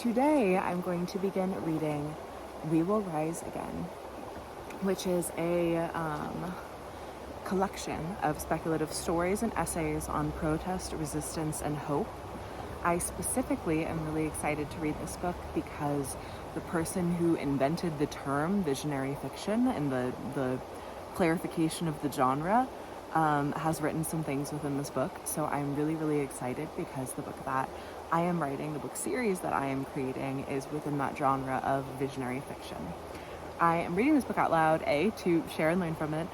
today I'm going to begin reading We Will Rise Again, which is a collection of speculative stories and essays on protest, resistance, and hope. I specifically am really excited to read this book because the person who invented the term visionary fiction and the clarification of the genre has written some things within this book. So I'm really, really excited because the book that I am writing, the book series that I am creating, is within that genre of visionary fiction. I am reading this book out loud, A, to share and learn from it,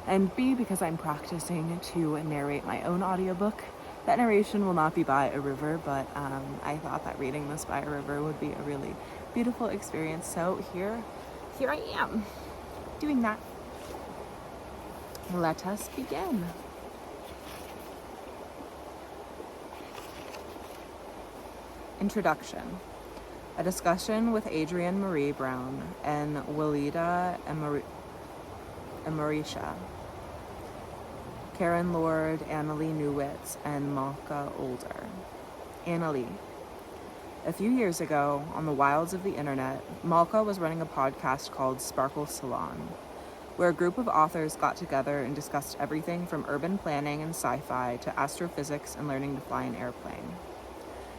and B, because I'm practicing to narrate my own audiobook. That narration will not be by a river, but I thought that reading this by a river would be a really beautiful experience. So here I am, doing that. Let us begin. Introduction. A discussion with Adrienne Marie Brown and Willida Amarisha, Karen Lord, Annalie Newitz, and Malka Older. Annalie. A few years ago, on the wilds of the internet, Malka was running a podcast called Sparkle Salon, where a group of authors got together and discussed everything from urban planning and sci-fi to astrophysics and learning to fly an airplane.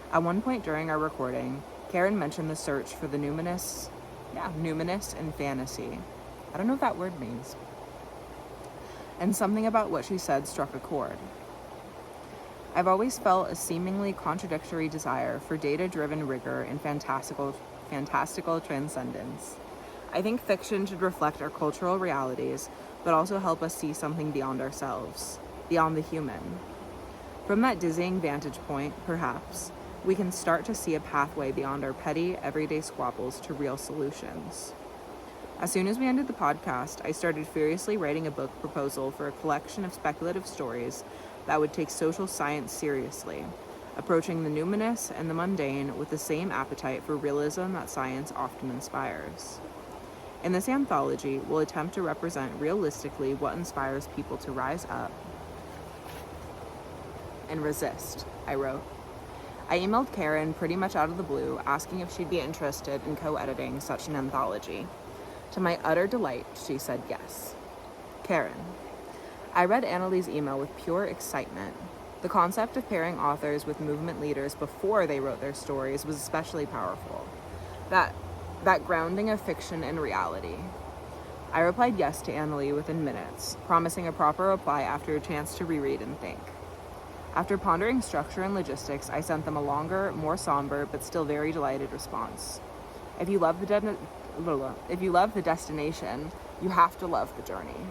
At one point during our recording, Karen mentioned the search for the numinous in fantasy. I don't know what that word means. And something about what she said struck a chord. I've always felt a seemingly contradictory desire for data-driven rigor and fantastical transcendence. I think fiction should reflect our cultural realities, but also help us see something beyond ourselves, beyond the human. From that dizzying vantage point, perhaps, we can start to see a pathway beyond our petty, everyday squabbles to real solutions. As soon as we ended the podcast, I started furiously writing a book proposal for a collection of speculative stories that would take social science seriously, approaching the numinous and the mundane with the same appetite for realism that science often inspires. In this anthology, we'll attempt to represent realistically what inspires people to rise up and resist, I wrote. I emailed Karen pretty much out of the blue, asking if she'd be interested in co-editing such an anthology. To my utter delight, she said yes. Karen. I read Annalie's email with pure excitement. The concept of pairing authors with movement leaders before they wrote their stories was especially powerful. That grounding of fiction and reality. I replied yes to Annalie within minutes, promising a proper reply after a chance to reread and think. After pondering structure and logistics, I sent them a longer, more somber, but still very delighted response. If you love the destination, you have to love the journey.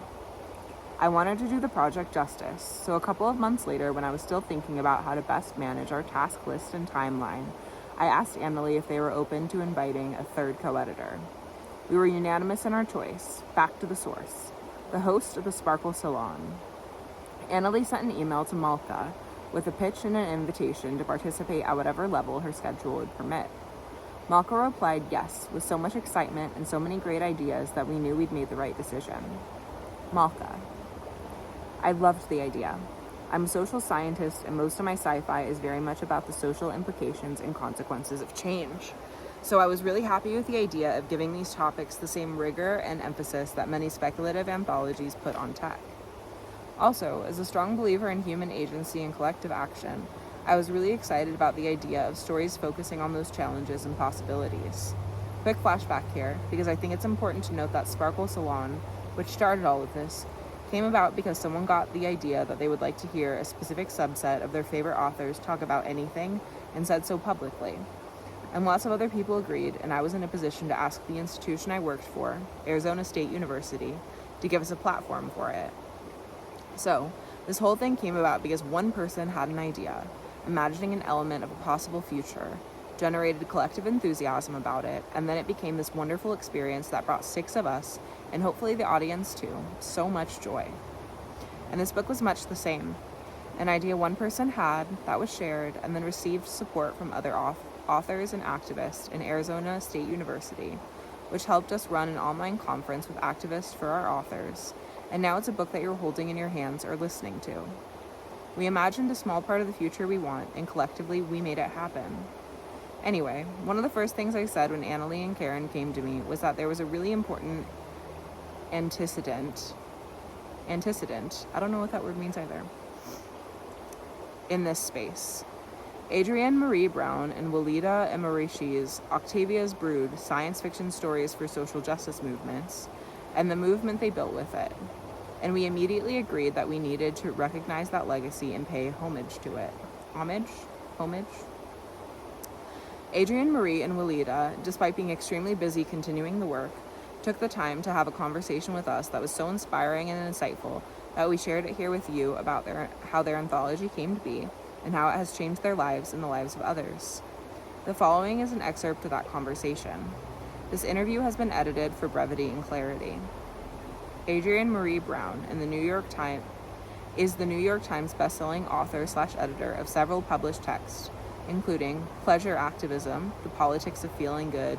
I wanted to do the project justice, so a couple of months later, when I was still thinking about how to best manage our task list and timeline, I asked Annalie if they were open to inviting a third co-editor. We were unanimous in our choice, back to the source, the host of the Sparkle Salon. Annalie sent an email to Malka with a pitch and an invitation to participate at whatever level her schedule would permit. Malka replied yes, with so much excitement and so many great ideas that we knew we'd made the right decision. Malka. I loved the idea. I'm a social scientist, and most of my sci-fi is very much about the social implications and consequences of change. So I was really happy with the idea of giving these topics the same rigor and emphasis that many speculative anthologies put on tech. Also, as a strong believer in human agency and collective action, I was really excited about the idea of stories focusing on those challenges and possibilities. Quick flashback here, because I think it's important to note that Sparkle Salon, which started all of this, came about because someone got the idea that they would like to hear a specific subset of their favorite authors talk about anything and said so publicly. And lots of other people agreed, and I was in a position to ask the institution I worked for, Arizona State University, to give us a platform for it. So, this whole thing came about because one person had an idea, imagining an element of a possible future, generated collective enthusiasm about it, and then it became this wonderful experience that brought 6 of us, and hopefully the audience too, so much joy. And this book was much the same. An idea one person had that was shared and then received support from other authors and activists in Arizona State University, which helped us run an online conference with activists for our authors, and now it's a book that you're holding in your hands or listening to. We imagined a small part of the future we want, and collectively we made it happen. Anyway, one of the first things I said when Annalee and Karen came to me was that there was a really important antecedent, I don't know what that word means either, in this space. Adrienne Maree Brown and Walida Emerishi's Octavia's Brood, science fiction stories for social justice movements, and the movement they built with it. And we immediately agreed that we needed to recognize that legacy and pay homage to it. Homage? Adrienne Maree and Walida, despite being extremely busy continuing the work, took the time to have a conversation with us that was so inspiring and insightful that we shared it here with you about how their anthology came to be and how it has changed their lives and the lives of others. The following is an excerpt of that conversation. This interview has been edited for brevity and clarity. Adrienne Maree Brown is the New York Times bestselling author/editor of several published texts, including Pleasure Activism, The Politics of Feeling Good.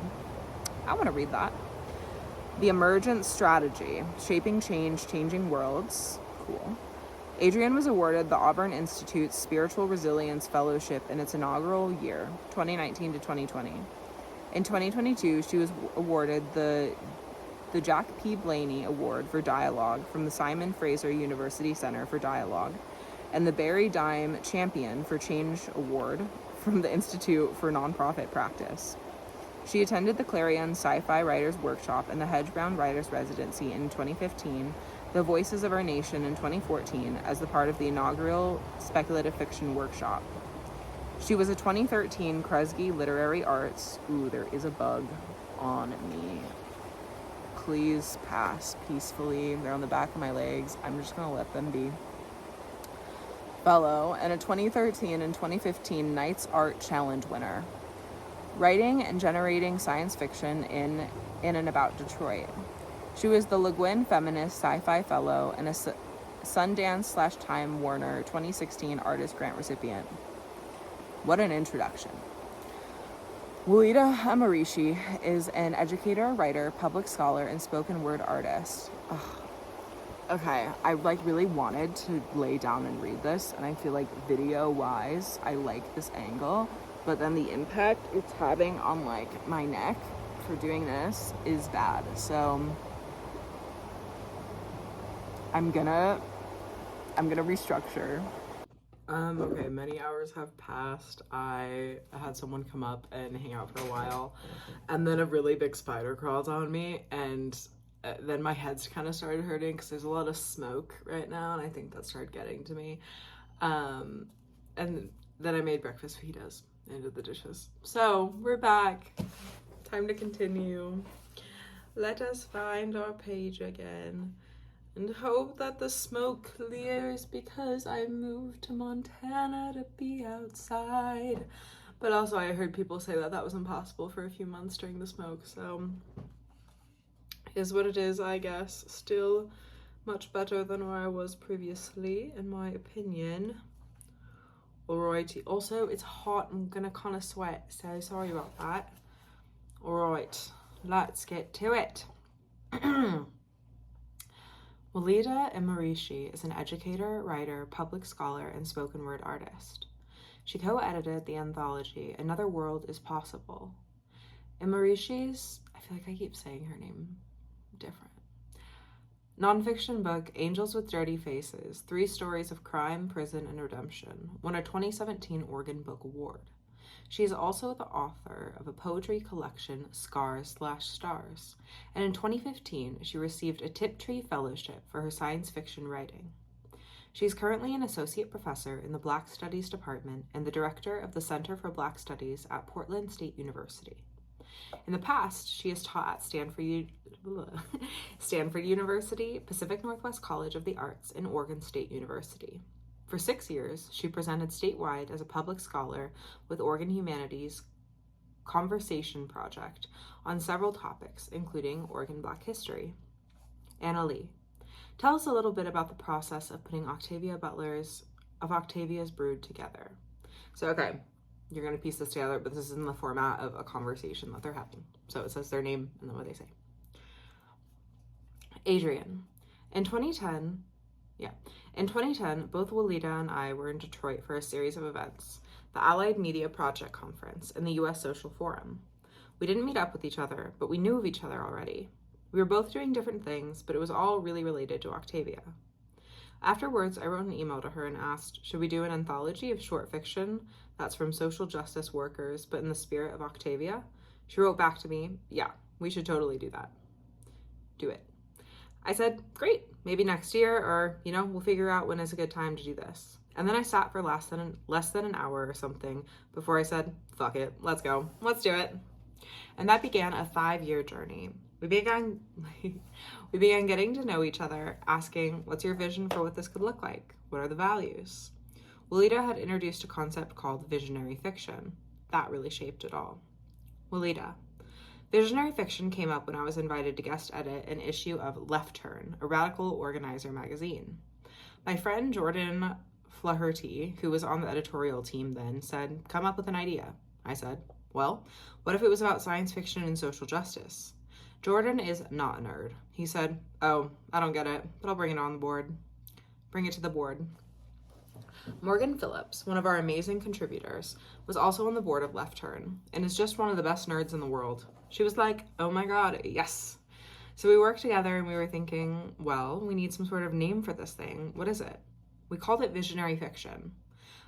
I want to read that. The Emergent Strategy, Shaping Change, Changing Worlds. Cool. Adrienne was awarded the Auburn Institute's Spiritual Resilience Fellowship in its inaugural year, 2019 to 2020. In 2022, she was awarded the Jack P. Blaney Award for Dialogue from the Simon Fraser University Center for Dialogue, and the Barry Dime Champion for Change Award from the Institute for Nonprofit Practice. She attended the Clarion Sci-Fi Writers Workshop and the Hedge Brown Writers Residency in 2015, the Voices of Our Nation in 2014 as the part of the inaugural Speculative Fiction Workshop. She was a 2013 Kresge Literary Arts. Ooh, there is a bug on me. Please pass peacefully. They're on the back of my legs. I'm just gonna let them be. Fellow and a 2013 and 2015 Knights Art Challenge winner. Writing and generating science fiction in and about Detroit. She was the Le Guin Feminist Sci-Fi Fellow and a Sundance/Time Warner 2016 Artist Grant recipient. What an introduction. Walida Emerishi is an educator, writer, public scholar, and spoken word artist. Ugh. Okay, I really wanted to lay down and read this, and I feel like video-wise, I like this angle, but then the impact it's having on my neck for doing this is bad. So I'm gonna restructure. Okay, many hours have passed. I had someone come up and hang out for a while, and then a really big spider crawled on me, and then my head's kind of started hurting because there's a lot of smoke right now, and I think that started getting to me. And then I made breakfast fajitas and did the dishes. So we're back. Time to continue. Let us find our page again and hope that the smoke clears because I moved to Montana to be outside. But also I heard people say that was impossible for a few months during the smoke, so is what it is, I guess. Still much better than where I was previously, in my opinion. Alrighty. Also, it's hot. I'm gonna kind of sweat, so sorry about that. Alright, let's get to it. Walida Emerishi is an educator, writer, public scholar, and spoken word artist. She co-edited the anthology Another World is Possible. Emerishi's, I feel like I keep saying her name different, nonfiction book Angels with Dirty Faces, 3 Stories of Crime, Prison, and Redemption won a 2017 Oregon Book Award. She is also the author of a poetry collection, Scars/Stars, and in 2015, she received a Tiptree Fellowship for her science fiction writing. She is currently an associate professor in the Black Studies Department and the director of the Center for Black Studies at Portland State University. In the past, she has taught at Stanford University, Pacific Northwest College of the Arts, and Oregon State University. For 6 years, she presented statewide as a public scholar with Oregon Humanities Conversation Project on several topics, including Oregon Black history. Annalee, tell us a little bit about the process of putting Octavia's Brood together. So, okay, you're going to piece this together, but this is in the format of a conversation that they're having. So it says their name and then what they say. Adrienne, in 2010, both Walida and I were in Detroit for a series of events the Allied Media Project Conference, and the US Social Forum. We didn't meet up with each other, but we knew of each other already. We were both doing different things, but it was all really related to Octavia. Afterwards, I wrote an email to her and asked, should we do an anthology of short fiction that's from social justice workers, but in the spirit of Octavia? She wrote back to me, yeah, we should totally do that. Do it. I said, great, maybe next year, or, we'll figure out when is a good time to do this. And then I sat for less than an hour or something before I said, fuck it, let's go, let's do it. And that began a 5-year journey. We began getting to know each other, asking, what's your vision for what this could look like? What are the values? Walida had introduced a concept called visionary fiction. That really shaped it all. Walida. Visionary fiction came up when I was invited to guest edit an issue of Left Turn, a radical organizer magazine. My friend Jordan Flaherty, who was on the editorial team then, said, come up with an idea. I said, well, what if it was about science fiction and social justice? Jordan is not a nerd. He said, oh, I don't get it, but I'll bring it on the board. Bring it to the board. Morgan Phillips, one of our amazing contributors, was also on the board of Left Turn and is just one of the best nerds in the world. She was like, oh my God, yes. So we worked together and we were thinking, well, we need some sort of name for this thing. What is it? We called it visionary fiction.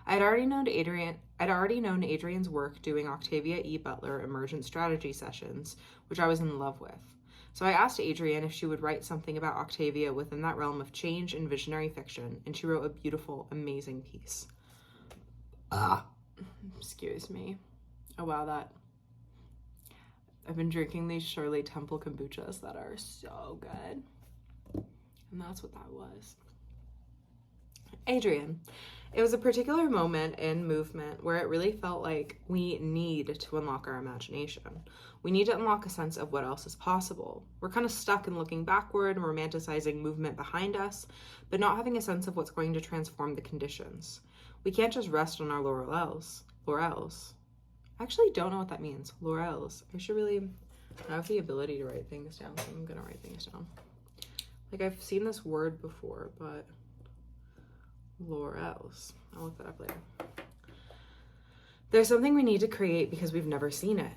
I'd already known Adrian's work doing Octavia E. Butler emergent strategy sessions, which I was in love with. So I asked Adrian if she would write something about Octavia within that realm of change and visionary fiction, and she wrote a beautiful, amazing piece. Excuse me. Oh wow, I've been drinking these Shirley Temple kombuchas that are so good. And that's what that was. Adrian. It was a particular moment in movement where it really felt like we need to unlock our imagination. We need to unlock a sense of what else is possible. We're kind of stuck in looking backward and romanticizing movement behind us, but not having a sense of what's going to transform the conditions. We can't just rest on our laurels. I actually don't know what that means. Laurels. I have the ability to write things down, so I'm gonna write things down. Like, I've seen this word before, but laurels. I'll look that up later. There's something we need to create because we've never seen it.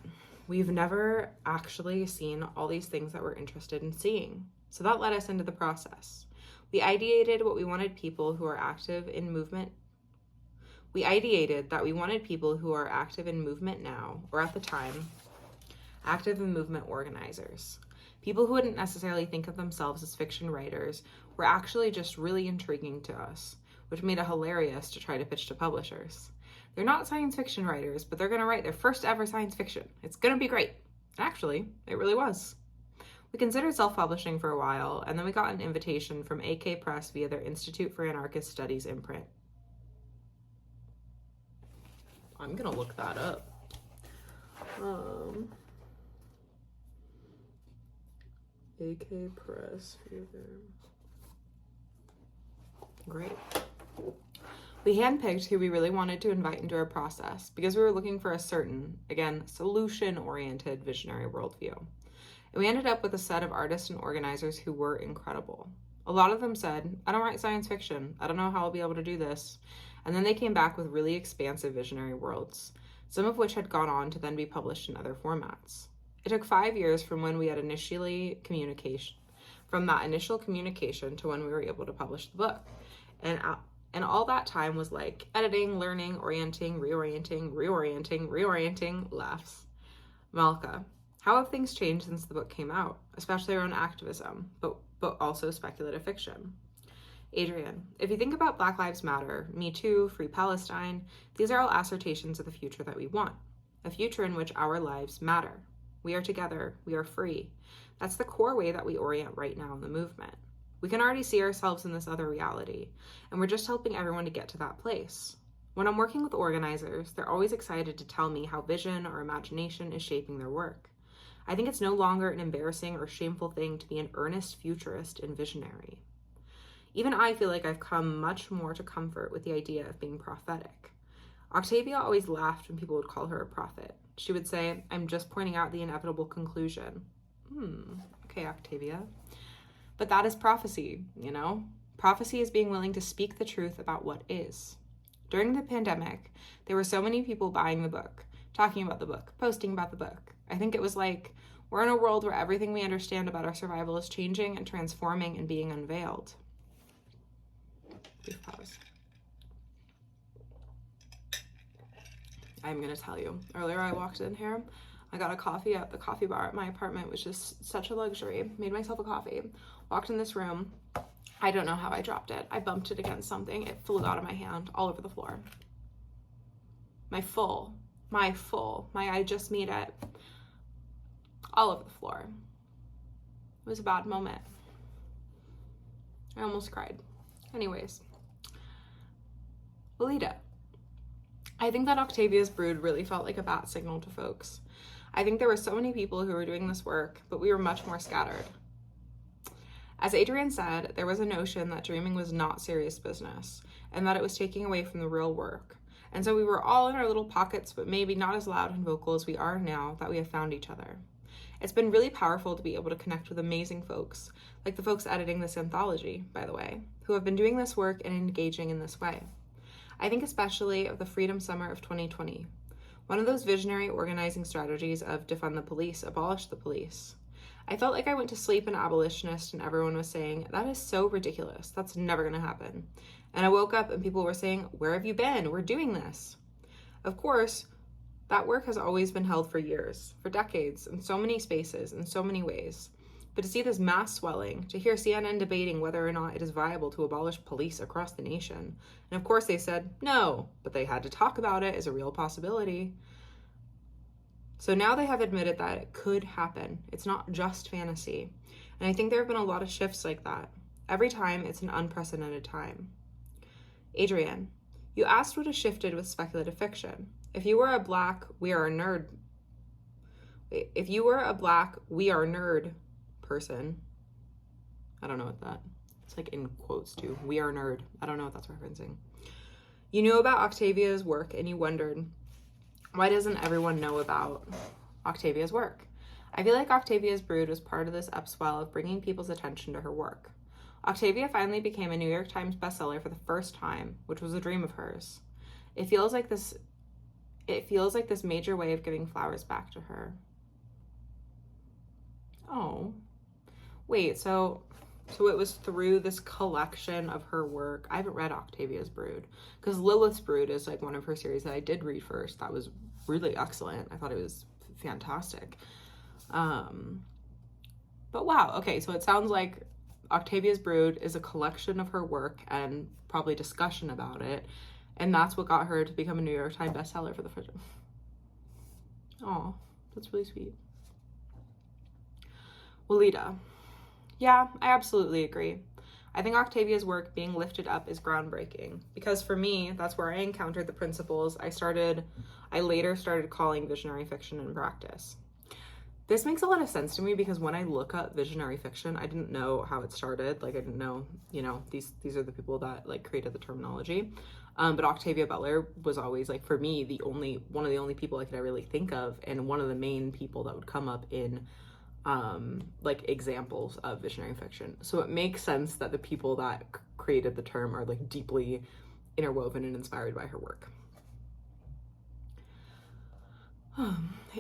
We've never actually seen all these things that we're interested in seeing. So that led us into the process. We ideated what we wanted people who are active in movement. We ideated that we wanted people who are active in movement now, or at the time, active in movement organizers. People who wouldn't necessarily think of themselves as fiction writers were actually just really intriguing to us, which made it hilarious to try to pitch to publishers. They're not science fiction writers, but they're going to write their first ever science fiction. It's going to be great. Actually, it really was. We considered self-publishing for a while, and then we got an invitation from AK Press via their Institute for Anarchist Studies imprint. I'm going to look that up. AK Press. Great. We handpicked who we really wanted to invite into our process because we were looking for a certain, again, solution-oriented visionary worldview. And we ended up with a set of artists and organizers who were incredible. A lot of them said, I don't write science fiction. I don't know how I'll be able to do this. And then they came back with really expansive visionary worlds, some of which had gone on to then be published in other formats. It took 5 years from when we had initial communication to when we were able to publish the book. And all that time was like editing, learning, reorienting, laughs. Malka, how have things changed since the book came out, especially around activism, but also speculative fiction? Adrian, if you think about Black Lives Matter, Me Too, Free Palestine, these are all assertions of the future that we want, a future in which our lives matter. We are together, we are free. That's the core way that we orient right now in the movement. We can already see ourselves in this other reality, and we're just helping everyone to get to that place. When I'm working with organizers, they're always excited to tell me how vision or imagination is shaping their work. I think it's no longer an embarrassing or shameful thing to be an earnest futurist and visionary. Even I feel like I've come much more to comfort with the idea of being prophetic. Octavia always laughed when people would call her a prophet. She would say, I'm just pointing out the inevitable conclusion. Okay, Octavia. But that is prophecy, you know? Prophecy is being willing to speak the truth about what is. During the pandemic, there were so many people buying the book, talking about the book, posting about the book. I think it was like, we're in a world where everything we understand about our survival is changing and transforming and being unveiled. Brief pause. I'm gonna tell you, earlier I walked in here, I got a coffee at the coffee bar at my apartment, which is such a luxury. Made myself a coffee, walked in this room. I don't know how I dropped it. I bumped it against something. It flew out of my hand all over the floor. My I just made it all over the floor. It was a bad moment. I almost cried. Anyways, Lolita. I think that Octavia's brood really felt like a bat signal to folks. I think there were so many people who were doing this work, but we were much more scattered. As Adrienne said, there was a notion that dreaming was not serious business and that it was taking away from the real work. And so we were all in our little pockets, but maybe not as loud and vocal as we are now that we have found each other. It's been really powerful to be able to connect with amazing folks, like the folks editing this anthology, by the way, who have been doing this work and engaging in this way. I think especially of the Freedom Summer of 2020, one of those visionary organizing strategies of defund the police, abolish the police. I felt like I went to sleep an abolitionist and everyone was saying, that is so ridiculous. That's never going to happen. And I woke up and people were saying, where have you been? We're doing this. Of course, that work has always been held for years, for decades, in so many spaces, in so many ways. But to see this mass swelling, to hear CNN debating whether or not it is viable to abolish police across the nation. And of course they said no, but they had to talk about it as a real possibility. So now they have admitted that it could happen. It's not just fantasy. And I think there have been a lot of shifts like that. Every time it's an unprecedented time. Adrienne, you asked what has shifted with speculative fiction. If you were a black, we are a nerd person, I don't know what that, it's like in quotes too, we are nerd, I don't know what that's referencing. You knew about Octavia's work and you wondered, why doesn't everyone know about Octavia's work? I feel like Octavia's brood was part of this upswell of bringing people's attention to her work. Octavia finally became a New York Times bestseller for the first time, which was a dream of hers. It feels like this major way of giving flowers back to her. Oh, wait, so it was through this collection of her work. I haven't read Octavia's Brood, because Lilith's Brood is like one of her series that I did read first. That was really excellent. I thought it was fantastic. But wow, okay, so it sounds like Octavia's Brood is a collection of her work and probably discussion about it, and that's what got her to become a New York Times bestseller for the first time. Oh, that's really sweet. Lolita. Yeah, I absolutely agree. I think Octavia's work being lifted up is groundbreaking because for me, that's where I encountered the principles I later started calling visionary fiction in practice. This makes a lot of sense to me because when I look up visionary fiction, I didn't know how it started. Like I didn't know, these are the people that like created the terminology. But Octavia Butler was always like, for me, one of the only people I could really think of, and one of the main people that would come up in like examples of visionary fiction. So it makes sense that the people that created the term are like deeply interwoven and inspired by her work.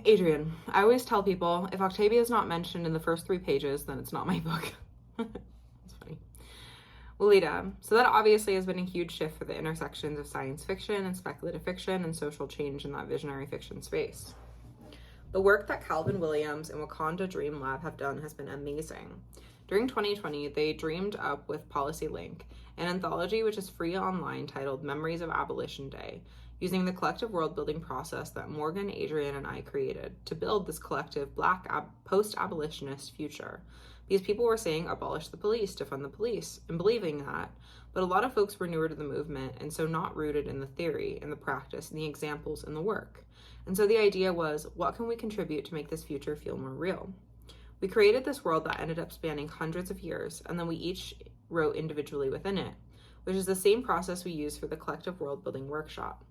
Adrienne, I always tell people if Octavia is not mentioned in the first 3 pages, then it's not my book. That's funny. Lolita, so that obviously has been a huge shift for the intersections of science fiction and speculative fiction and social change in that visionary fiction space. The work that Calvin Williams and Wakanda Dream Lab have done has been amazing. During 2020, they dreamed up with Policy Link, an anthology which is free online titled Memories of Abolition Day, using the collective world-building process that Morgan, Adrienne, and I created to build this collective Black post-abolitionist future. Because people were saying abolish the police, defund the police, and believing that, but a lot of folks were newer to the movement and so not rooted in the theory, in the practice, and the examples, and the work. And so the idea was, what can we contribute to make this future feel more real? We created this world that ended up spanning hundreds of years, and then we each wrote individually within it, which is the same process we use for the collective world-building workshop.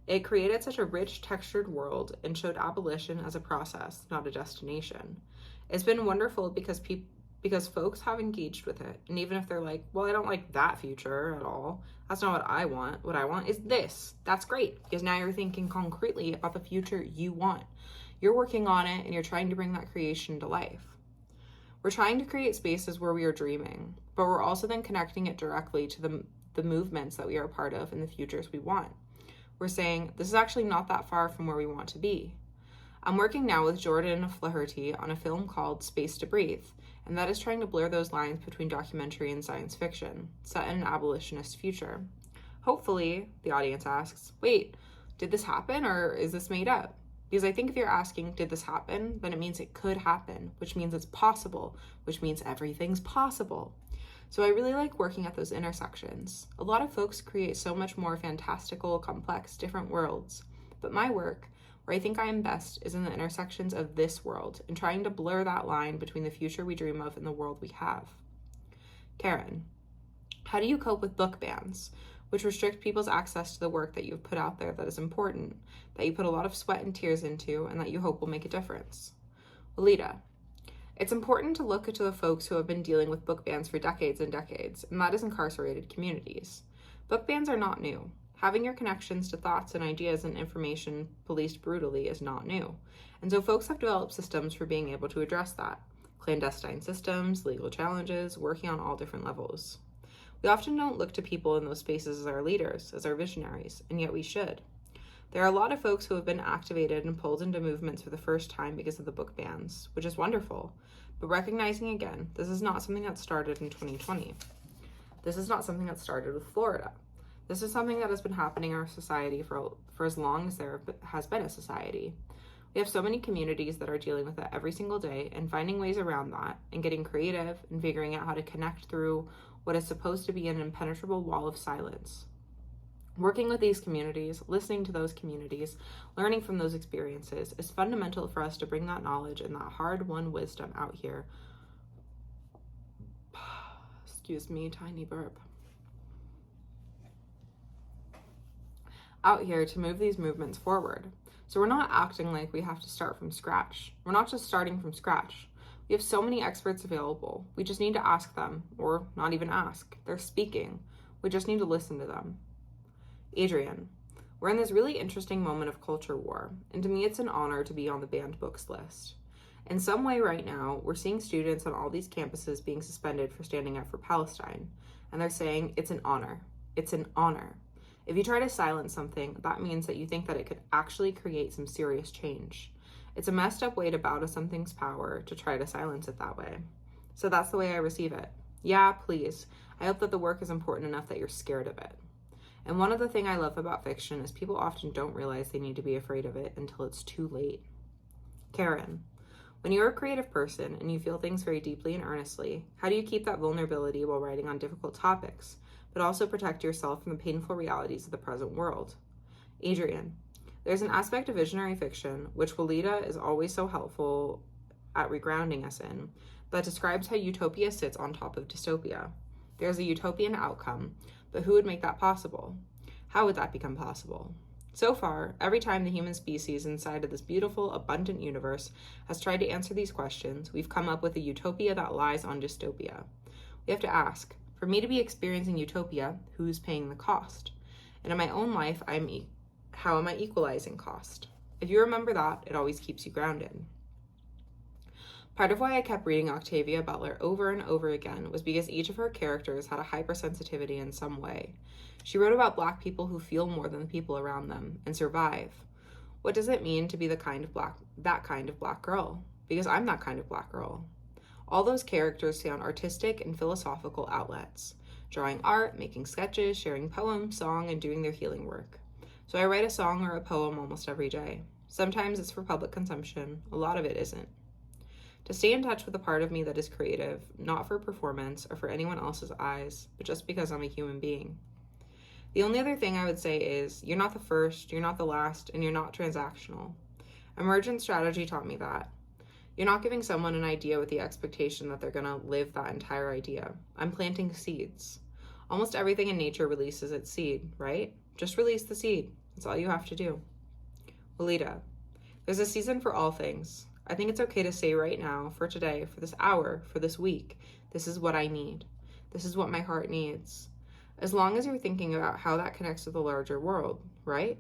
It created such a rich, textured world and showed abolition as a process, not a destination. It's been wonderful because because folks have engaged with it. And even if they're like, well, I don't like that future at all, that's not what I want. What I want is this. That's great, because now you're thinking concretely about the future you want. You're working on it and you're trying to bring that creation to life. We're trying to create spaces where we are dreaming, but we're also then connecting it directly to the movements that we are a part of and the futures we want. We're saying, this is actually not that far from where we want to be. I'm working now with Jordan Flaherty on a film called Space to Breathe, and that is trying to blur those lines between documentary and science fiction, set in an abolitionist future. Hopefully, the audience asks, wait, did this happen or is this made up? Because I think if you're asking, did this happen, then it means it could happen, which means it's possible, which means everything's possible. So I really like working at those intersections. A lot of folks create so much more fantastical, complex, different worlds. But my work, where I think I am best, is in the intersections of this world and trying to blur that line between the future we dream of and the world we have. Karen, how do you cope with book bans, which restrict people's access to the work that you've put out there that is important, that you put a lot of sweat and tears into, and that you hope will make a difference? Walida, it's important to look to the folks who have been dealing with book bans for decades and decades, and that is incarcerated communities. Book bans are not new. Having your connections to thoughts and ideas and information policed brutally is not new. And so folks have developed systems for being able to address that. Clandestine systems, legal challenges, working on all different levels. We often don't look to people in those spaces as our leaders, as our visionaries, and yet we should. There are a lot of folks who have been activated and pulled into movements for the first time because of the book bans, which is wonderful. But recognizing again, this is not something that started in 2020. This is not something that started with Florida. This is something that has been happening in our society for as long as there has been a society. We have so many communities that are dealing with it every single day and finding ways around that and getting creative and figuring out how to connect through what is supposed to be an impenetrable wall of silence. Working with these communities, listening to those communities, learning from those experiences is fundamental for us to bring that knowledge and that hard-won wisdom out here. Excuse me, tiny burp. Out here to move these movements forward. So we're not acting like we have to start from scratch. We're not just starting from scratch. We have so many experts available. We just need to ask them, or not even ask. They're speaking. We just need to listen to them. Adrian, we're in this really interesting moment of culture war, and to me it's an honor to be on the banned books list. In some way right now, we're seeing students on all these campuses being suspended for standing up for Palestine, and they're saying it's an honor. It's an honor. If you try to silence something, that means that you think that it could actually create some serious change. It's a messed up way to bow to something's power to try to silence it that way. So that's the way I receive it. Yeah, please. I hope that the work is important enough that you're scared of it. And one other thing I love about fiction is people often don't realize they need to be afraid of it until it's too late. Karen, when you're a creative person and you feel things very deeply and earnestly, how do you keep that vulnerability while writing on difficult topics, but also protect yourself from the painful realities of the present world? Adrian, there's an aspect of visionary fiction, which Walida is always so helpful at regrounding us in, that describes how utopia sits on top of dystopia. There's a utopian outcome, but who would make that possible? How would that become possible? So far, every time the human species inside of this beautiful, abundant universe has tried to answer these questions, we've come up with a utopia that lies on dystopia. We have to ask, for me to be experiencing utopia, who's paying the cost? And in my own life, how am I equalizing cost? If you remember that, it always keeps you grounded. Part of why I kept reading Octavia Butler over and over again was because each of her characters had a hypersensitivity in some way. She wrote about Black people who feel more than the people around them and survive. What does it mean to be that kind of Black girl? Because I'm that kind of Black girl. All those characters found artistic and philosophical outlets, drawing art, making sketches, sharing poems, song, and doing their healing work. So I write a song or a poem almost every day. Sometimes it's for public consumption, a lot of it isn't. To stay in touch with a part of me that is creative, not for performance or for anyone else's eyes, but just because I'm a human being. The only other thing I would say is, you're not the first, you're not the last, and you're not transactional. Emergent strategy taught me that. You're not giving someone an idea with the expectation that they're gonna live that entire idea. I'm planting seeds. Almost everything in nature releases its seed, right? Just release the seed. That's all you have to do. Walida, there's a season for all things. I think it's okay to say right now, for today, for this hour, for this week, this is what I need. This is what my heart needs. As long as you're thinking about how that connects to the larger world, right?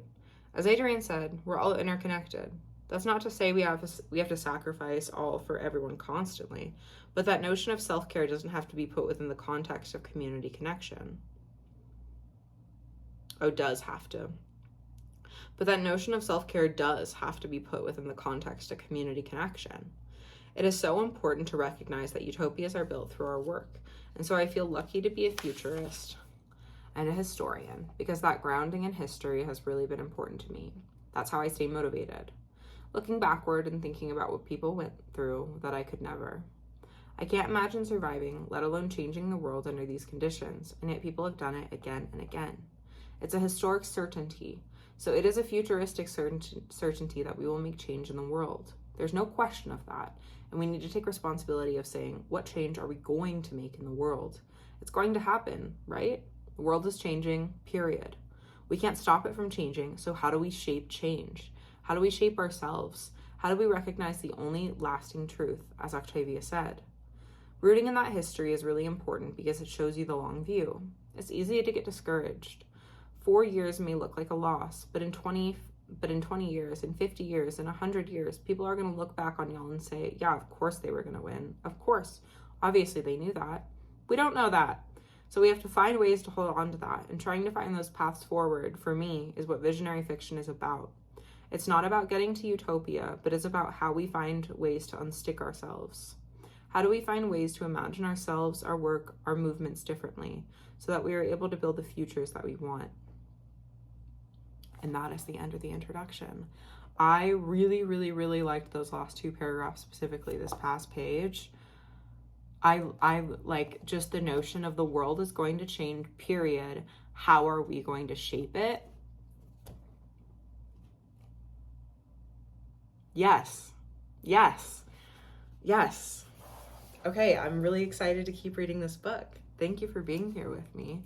As Adrienne said, we're all interconnected. That's not to say we have to sacrifice all for everyone constantly, but that notion of self-care doesn't have to be put within the context of community connection. Oh, does have to. But that notion of self-care does have to be put within the context of community connection. It is so important to recognize that utopias are built through our work, and so I feel lucky to be a futurist and a historian, because that grounding in history has really been important to me. That's how I stay motivated. Looking backward and thinking about what people went through that I could never. I can't imagine surviving, let alone changing the world under these conditions, and yet people have done it again and again. It's a historic certainty, so it is a futuristic certainty that we will make change in the world. There's no question of that, and we need to take responsibility of saying, what change are we going to make in the world? It's going to happen, right? The world is changing, period. We can't stop it from changing, so how do we shape change? How do we shape ourselves? How do we recognize the only lasting truth, as Octavia said? Rooting in that history is really important because it shows you the long view. It's easy to get discouraged. 4 years may look like a loss, but in 20 years, in 50 years, in 100 years, people are going to look back on y'all and say, yeah, of course they were going to win. Of course. Obviously they knew that. We don't know that. So we have to find ways to hold on to that, and trying to find those paths forward, for me, is what visionary fiction is about. It's not about getting to utopia, but it's about how we find ways to unstick ourselves. How do we find ways to imagine ourselves, our work, our movements differently, so that we are able to build the futures that we want? And that is the end of the introduction. I really, really, really liked those last 2 paragraphs, specifically this past page. I like just the notion of the world is going to change, period. How are we going to shape it? Yes. Yes. Yes. Okay, I'm really excited to keep reading this book. Thank you for being here with me.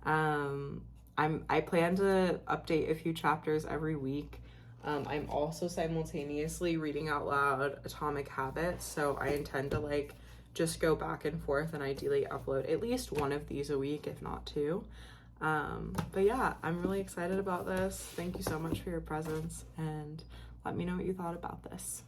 I plan to update a few chapters every week. I'm also simultaneously reading out loud Atomic Habits, so I intend to just go back and forth and ideally upload at least one of these a week, if not 2. But yeah, I'm really excited about this. Thank you so much for your presence, and let me know what you thought about this.